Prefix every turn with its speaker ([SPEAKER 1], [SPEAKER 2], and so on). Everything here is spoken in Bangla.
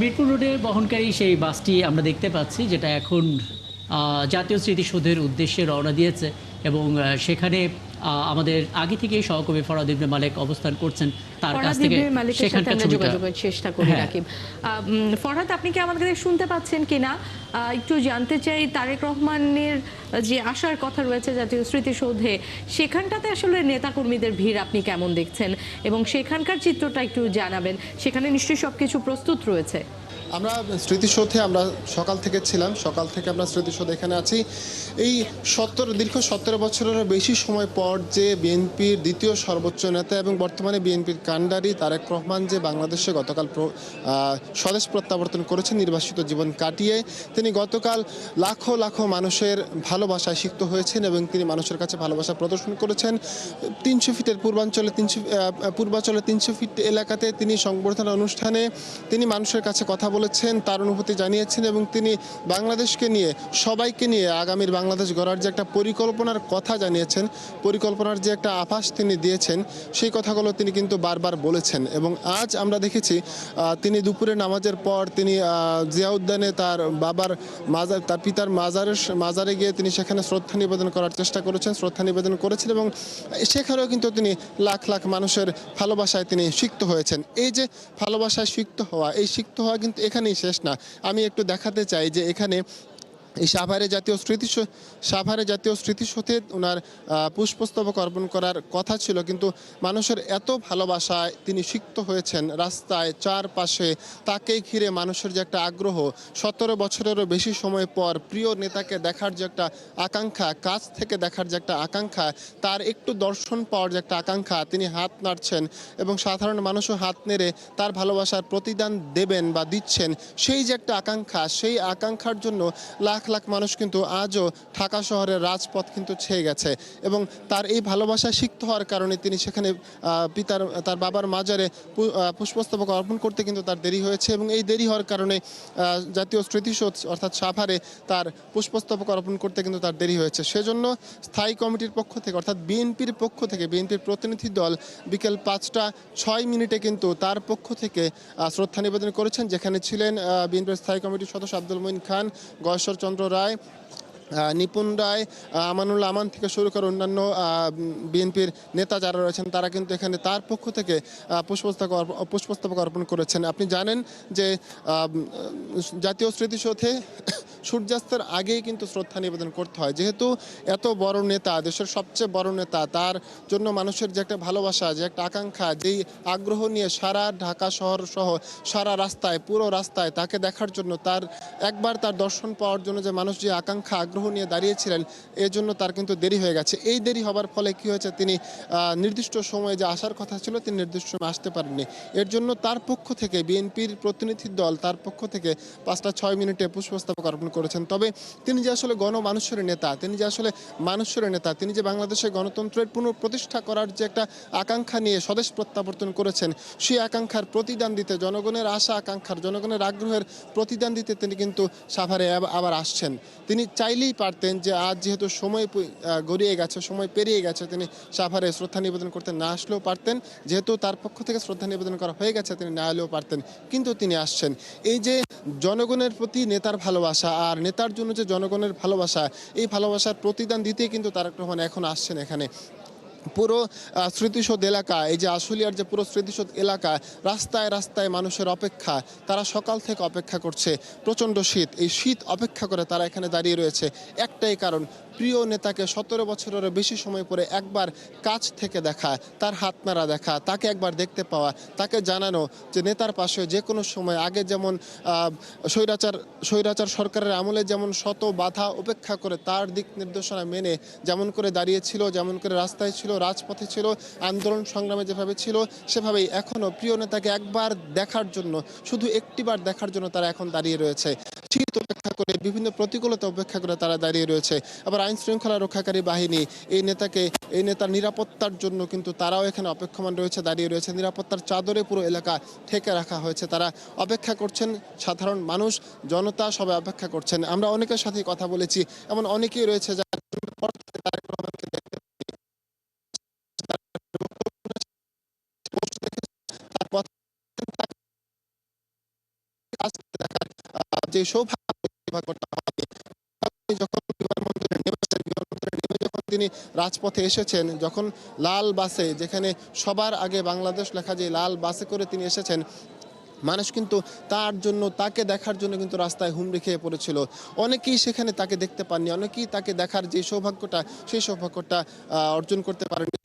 [SPEAKER 1] মিরপুর রোডের বহনকারী সেই বাসটি আমরা দেখতে পাচ্ছি, যেটা এখন জাতীয় স্মৃতিসৌধের উদ্দেশ্যে রওনা দিয়েছে এবং সেখানে আমাদের আগে থেকেই সহকর্মী ফরহাদ ইবনে মালেক অবস্থান করছেন, তার কাছ
[SPEAKER 2] ফরহাদ
[SPEAKER 1] থেকে
[SPEAKER 2] ইবনে মালিকের সাথে
[SPEAKER 1] সেখানকার
[SPEAKER 2] আমরা
[SPEAKER 1] ছবিটা।
[SPEAKER 2] যোগাযোগের চেষ্টা করি
[SPEAKER 1] হ্যাঁ,
[SPEAKER 2] রাকিব। ফরহাদ, আপনি কি আমাদের শুনতে পাচ্ছেন কিনা? একটু জানতে চাই, তারেক রহমানের যে আসার কথা রয়েছে জাতীয় স্মৃতিসৌধে, সেখানটাতে আসলে নেতাকর্মীদের ভিড় আপনি কেমন দেখছেন এবং সেখানকার চিত্রটা একটু জানাবেন। সেখানে নিশ্চয়ই সবকিছু প্রস্তুত রয়েছে।
[SPEAKER 3] আমরা স্মৃতিসৌধে আমরা সকাল থেকে ছিলাম, সকাল থেকে আমরা স্মৃতিসৌধে এখানে আছি। এই দীর্ঘ 17 বছরেরও বেশি সময় পর যে বিএনপির দ্বিতীয় সর্বোচ্চ নেতা এবং বর্তমানে বিএনপির কাণ্ডারি তারেক রহমান যে বাংলাদেশে গতকাল স্বদেশ প্রত্যাবর্তন করেছেন নির্বাসিত জীবন কাটিয়ে, তিনি গতকাল লাখো লাখো মানুষের ভালোবাসায় সিক্ত হয়েছেন এবং তিনি মানুষের কাছে ভালোবাসা প্রদর্শন করেছেন। 300 ফিটের পূর্বাঞ্চলে 300 ফিট এলাকাতে তিনি সংবর্ধনা অনুষ্ঠানে তিনি মানুষের কাছে কথা বলেছেন, তার অনুভূতি জানিয়েছেন এবং তিনি বাংলাদেশকে নিয়ে, সবাইকে নিয়ে আগামীর বাংলাদেশ গড়ার যে একটা পরিকল্পনার কথা জানিয়েছেন, পরিকল্পনার যে একটা আভাস তিনি দিয়েছেন, সেই কথাগুলো তিনি কিন্তু বারবার বলেছেন। এবং আজ আমরা দেখেছি তিনি দুপুরে নামাজের পর তিনি জিয়া উদ্যানে তার বাবার তার পিতার মাজারে গিয়ে তিনি সেখানে শ্রদ্ধা নিবেদন করার চেষ্টা করেছেন, শ্রদ্ধা নিবেদন করেছেন এবং সেখানেও কিন্তু তিনি লাখ লাখ মানুষের ভালোবাসায় তিনি সিক্ত হয়েছেন। এই যে ভালোবাসায় সিক্ত হওয়া, এই সিক্ত হওয়া কিন্তু এখানেই শেষ না। আমি একটু দেখাতে চাই যে এখানে এই সাভারে জাতীয় স্মৃতিসৌধে ওনার পুষ্পস্তবক অর্পণ করার কথা ছিল, কিন্তু মানুষের এত ভালোবাসায় তিনি সিক্ত হয়েছেন। রাস্তায় চারপাশে তাকে ঘিরে মানুষের যে একটা আগ্রহ, 17 বছরেরও বেশি সময় পর প্রিয় নেতাকে দেখার যে একটা আকাঙ্ক্ষা, কাছ থেকে দেখার যে একটা আকাঙ্ক্ষা, তার একটু দর্শন পাওয়ার যে একটা আকাঙ্ক্ষা, তিনি হাত নাড়ছেন এবং সাধারণ মানুষও হাত নেড়ে তার ভালোবাসার প্রতিদান দেবেন বা দিচ্ছেন, সেই যে একটা আকাঙ্ক্ষা, সেই আকাঙ্ক্ষার জন্য লাখ লাখ মানুষ কিন্তু আজও ঢাকা শহরের রাজপথ কিন্তু ছেয়ে গেছে। এবং তার এই ভালোবাসায় সিক্ত হওয়ার কারণে তিনি সেখানে তার বাবার মাজারে পুষ্পস্তবক অর্পণ করতে কিন্তু তার দেরি হয়েছে এবং এই দেরি হওয়ার কারণে জাতীয় স্মৃতিসৌধ অর্থাৎ সাভারে তার পুষ্পস্তবক অর্পণ করতে কিন্তু তার দেরি হয়েছে। সেজন্য স্থায়ী কমিটির পক্ষ থেকে, অর্থাৎ বিএনপির পক্ষ থেকে, বিএনপির প্রতিনিধি দল বিকেল 5টা 6 মিনিটে কিন্তু তার পক্ষ থেকে শ্রদ্ধা নিবেদন করেছেন, যেখানে ছিলেন বিএনপির স্থায়ী কমিটির সদস্য আব্দুল মঈন খান, গয়েশ্বর চন্দ্র রায়, নিপুণ রায়, আমানুল আমান থেকে শুরু করে অন্যান্য বিএনপির নেতা যারা রয়েছেন, তারা কিন্তু এখানে তার পক্ষ থেকে পুষ্পস্তবক অর্পণ করেছেন। আপনি জানেন যে জাতীয় স্মৃতিসৌধে সূর্যাস্তের আগেই কিন্তু শ্রদ্ধা নিবেদন করতে হয়, যেহেতু এত বড় নেতা, দেশের সবচেয়ে বড় নেতা, তার জন্য মানুষের যে একটা ভালোবাসা, যে একটা আকাঙ্ক্ষা, যেই আগ্রহ নিয়ে সারা ঢাকা শহর সহ সারা রাস্তায়, পুরো রাস্তায় তাকে দেখার জন্য, একবার তার দর্শন পাওয়ার জন্য যে মানুষ যে আকাঙ্ক্ষা, আগ্রহ নিয়ে দাঁড়িয়েছিলেন, এর জন্য তার কিন্তু দেরি হয়ে গেছে। এই দেরি হবার ফলে কি হয়েছে, তিনি নির্দিষ্ট সময়ে যে আসার কথা ছিল তিনি নির্দিষ্ট সময়ে আসতে পারেননি। এর জন্য তার পক্ষ থেকে, বিএনপির প্রতিনিধি দল তার পক্ষ থেকে 5টা 6 মিনিটে পুষ্পস্তবক অর্পণ করেছেন। তবে তিনি যে আসলে গণমানুষের নেতা, তিনি যে আসলে মানুষের নেতা, তিনি যে বাংলাদেশে গণতন্ত্রের পুনঃপ্রতিষ্ঠা করার যে একটা আকাঙ্ক্ষা নিয়ে স্বদেশ প্রত্যাবর্তন করেছেন, সেই আকাঙ্ক্ষার প্রতিদান দিতে, জনগণের আশা আকাঙ্ক্ষার, জনগণের আগ্রহের প্রতিদান দিতে তিনি কিন্তু সাভারে আবার আসছেন। তিনি চাইলেই পারতেন যে আজ যেহেতু সময় গড়িয়ে গেছে, সময় পেরিয়ে গেছে, তিনি সাভারে শ্রদ্ধা নিবেদন করতে না আসলেও পারতেন। যেহেতু তার পক্ষ থেকে শ্রদ্ধা নিবেদন করা হয়ে গেছে, তিনি না এলেও পারতেন, কিন্তু তিনি আসছেন। এই যে জনগণের প্রতি নেতার ভালোবাসা আর নেতার জন্য যে জনগণের ভালোবাসা, এই ভালোবাসার প্রতিদান দিতেই কিন্তু তারেক রহমান এখন আসছেন এখানে। পুরো স্মৃতিসৌধ এলাকা, এই যে আশুলিয়ার যে পুরো স্মৃতিসৌধ এলাকা, রাস্তায় রাস্তায় মানুষের অপেক্ষা, তারা সকাল থেকে অপেক্ষা করছে। প্রচণ্ড শীত, এই শীত অপেক্ষা করে তারা এখানে দাঁড়িয়ে রয়েছে, একটাই কারণ, প্রিয় নেতাকে 17 বছরেরও বেশি সময় পরে একবার কাছ থেকে দেখা, তার হাত নাড়া দেখা, তাকে একবার দেখতে পাওয়া, তাকে জানানো যে নেতার পাশে যে কোনো সময়, আগে যেমন স্বৈরাচার সরকারের আমলে যেমন শত বাধা উপেক্ষা করে তার দিক নির্দেশনা মেনে যেমন করে দাঁড়িয়েছিল, যেমন করে রাস্তায় ছিল, রাজপথে ছিল, আন্দোলন সংগ্রামে যেভাবে ছিল, সেভাবেই এখনও প্রিয় নেতাকে একবার দেখার জন্য, শুধু একটিবার দেখার জন্য তারা এখন দাঁড়িয়ে রয়েছে। শীত উপেক্ষা করে, বিভিন্ন প্রতিকূলতা উপেক্ষা করে তারা দাঁড়িয়ে রয়েছে। আবার আইন শৃঙ্খলা রক্ষাকারী বাহিনী এই নেতার নিরাপত্তার জন্য কিন্তু তারাও এখানে অপেক্ষমান রয়েছে, দাঁড়িয়ে রয়েছে। নিরাপত্তার চাদরে পুরো এলাকা ঢেকে রাখা হয়েছে, তারা অপেক্ষা করছেন। সাধারণ মানুষ, জনতা সবাই অপেক্ষা করছেন। আমরা অনেকের সাথেই কথা বলেছি, এমন অনেকেই রয়েছে যারা তারেক রহমানকে দেখতে কাছ থেকে দেখার যে সৌভাগ্যটা হয়নি। আপনি যখন বিমানবন্দরে নেমেছেন, বিমানবন্দরে নেমে যখন তিনি রাজপথে এসেছেন, যখন লাল বাসে, যেখানে সবার আগে বাংলাদেশ লেখা, যে লাল বাসে করে তিনি এসেছেন, মানুষ কিন্তু তার জন্য, তাকে দেখার জন্য কিন্তু রাস্তায় হুমড়ি খেয়ে পড়েছিল। অনেকেই সেখানে তাকে দেখতে পাননি, অনেকেই তাকে দেখার যে সৌভাগ্যটা, সেই সৌভাগ্যটা অর্জন করতে পারেননি।